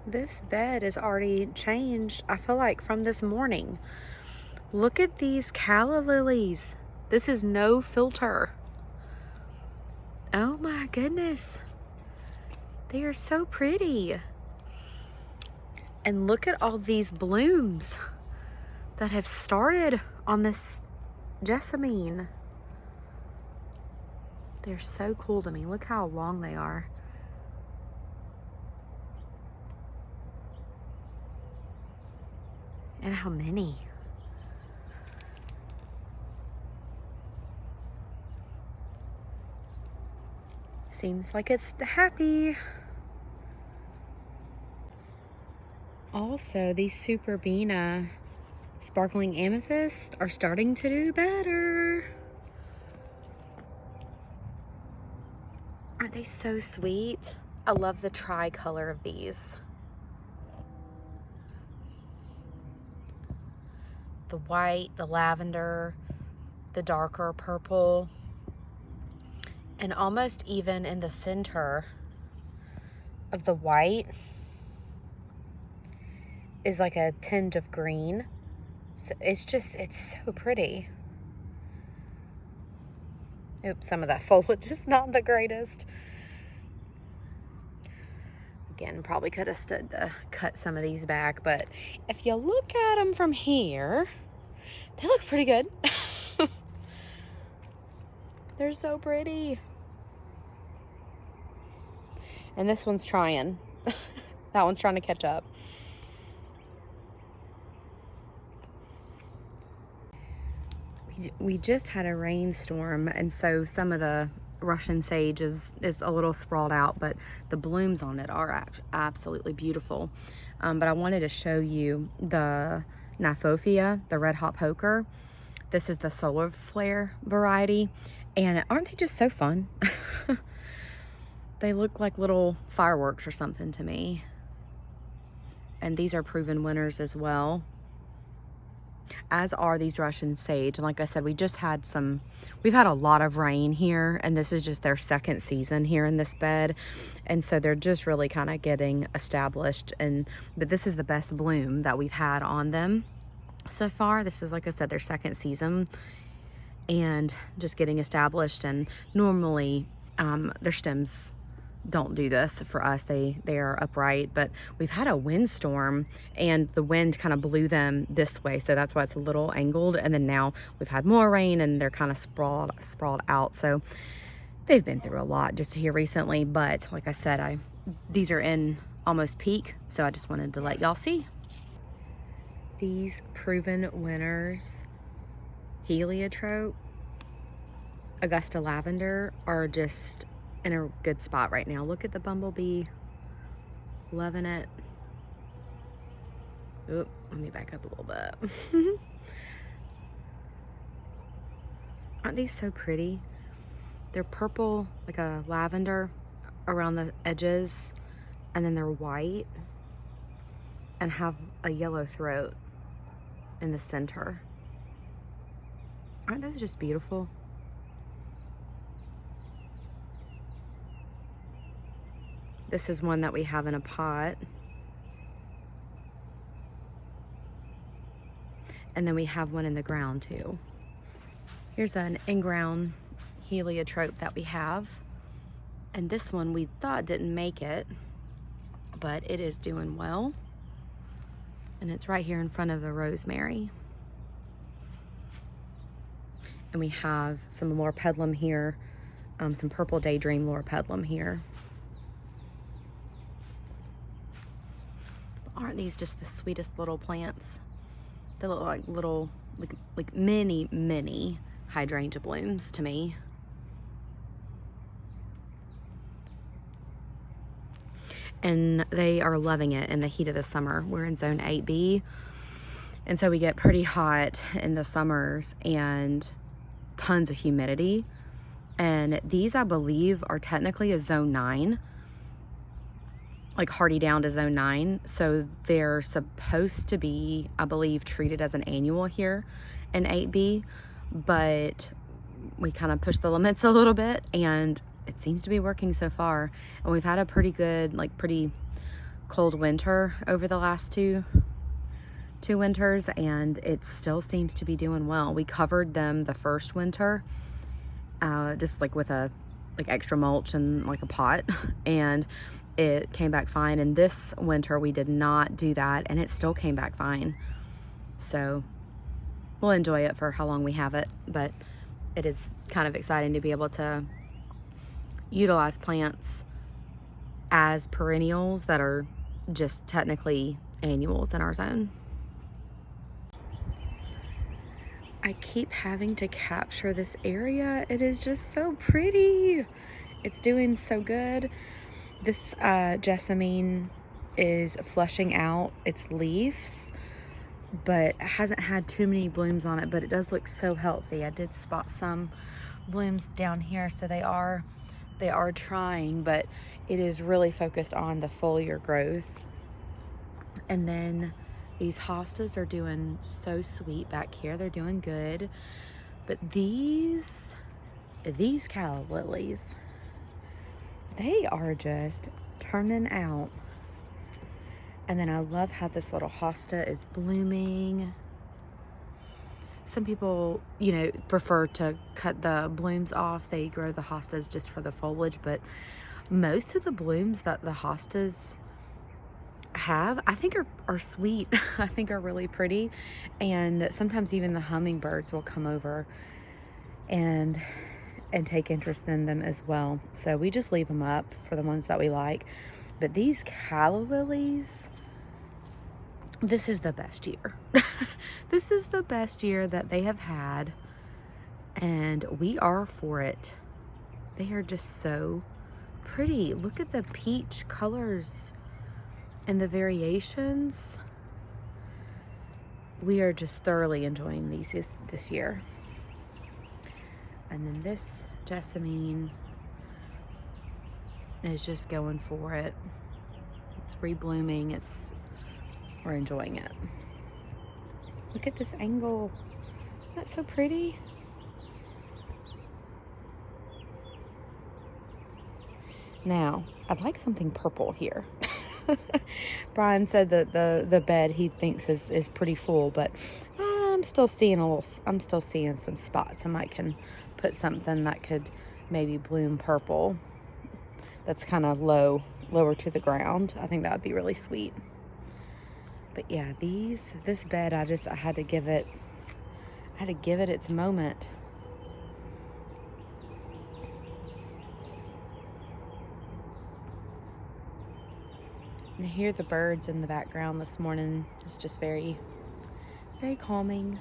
This bed is already changed, I feel like, from this morning. Look at these calla lilies. This is no filter. Oh my goodness. They are so pretty. And look at all these blooms that have started on this jessamine. They're so cool to me. Look how long they are. And how many. Seems like it's happy. Also, these Superbena sparkling amethysts are starting to do better. Aren't they so sweet? I love the tri-color of these. The white, the lavender, the darker purple, and almost even in the center of the white is like a tinge of green. So it's so pretty. Oops, some of that foliage is not the greatest. Again, probably could have stood to cut some of these back, but if you look at them from here, they look pretty good. They're so pretty. And this one's trying. That one's trying to catch up. We just had a rainstorm, and so some of the Russian sage is a little sprawled out, but the blooms on it are absolutely beautiful. But I wanted to show you the Gnaphofia, the red hot poker. This is the solar flare variety, and aren't they just so fun? They look like little fireworks or something to me. And these are proven winners as well, as are these Russian sage. And like I said, we've had a lot of rain here, and this is just their second season here in this bed, and so they're just really kind of getting established. But this is the best bloom that we've had on them so far. This is, like I said, their second season and just getting established. And normally their stems don't do this for us. They are upright, but we've had a windstorm and the wind kind of blew them this way, so that's why it's a little angled. And then now we've had more rain and they're kind of sprawled out, so they've been through a lot just here recently. But like I said, these are in almost peak, so I just wanted to let y'all see. These proven winners, heliotrope, Augusta lavender, are just in a good spot right now. Look at the bumblebee, loving it. Oop, let me back up a little bit. Aren't these so pretty? They're purple, like a lavender around the edges, and then they're white and have a yellow throat in the center. Aren't those just beautiful? This is one that we have in a pot. And then we have one in the ground too. Here's an in-ground heliotrope that we have. And this one we thought didn't make it, but it is doing well. And it's right here in front of the rosemary. And we have some loropetalum here, some purple daydream loropetalum here. Aren't these just the sweetest little plants? They look like little, like mini hydrangea blooms to me. And they are loving it in the heat of the summer. We're in zone 8B, and so we get pretty hot in the summers and tons of humidity. And these, I believe, are technically a zone 9, like hardy down to zone 9. So they're supposed to be, I believe, treated as an annual here in 8B, but we kind of pushed the limits a little bit, and it seems to be working so far. And we've had a pretty good, like pretty cold winter over the last two winters, and it still seems to be doing well. We covered them the first winter, just like with a extra mulch and like a pot, and it came back fine. And this winter we did not do that, and it still came back fine. So we'll enjoy it for how long we have it, but it is kind of exciting to be able to utilize plants as perennials that are just technically annuals in our zone. I keep having to capture this area. It is just so pretty. It's doing so good. This jessamine is flushing out its leaves, but it hasn't had too many blooms on it, but it does look so healthy. I did spot some blooms down here, so they are trying, but it is really focused on the foliar growth. And then these hostas are doing so sweet back here. They're doing good. But these calla lilies, they are just turning out. And then I love how this little hosta is blooming. Some people, you know, prefer to cut the blooms off. They grow the hostas just for the foliage, but most of the blooms that the hostas have, I think are sweet. I think are really pretty, and sometimes even the hummingbirds will come over and take interest in them as well. So we just leave them up for the ones that we like. But these calla lilies, this is the best year. This is the best year that they have had, and we are for it. They are just so pretty. Look at the peach colors and the variations. We are just thoroughly enjoying these this year. And then this jessamine is just going for it. It's reblooming. We're enjoying it. Look at this angle. That's so pretty. Now, I'd like something purple here. Brian said that the bed he thinks is pretty full, but I'm still seeing some spots. I might can put something that could maybe bloom purple. That's kind of lower to the ground. I think that would be really sweet. But yeah, this bed, I had to give it its moment. And I hear the birds in the background this morning. It's just very, very calming.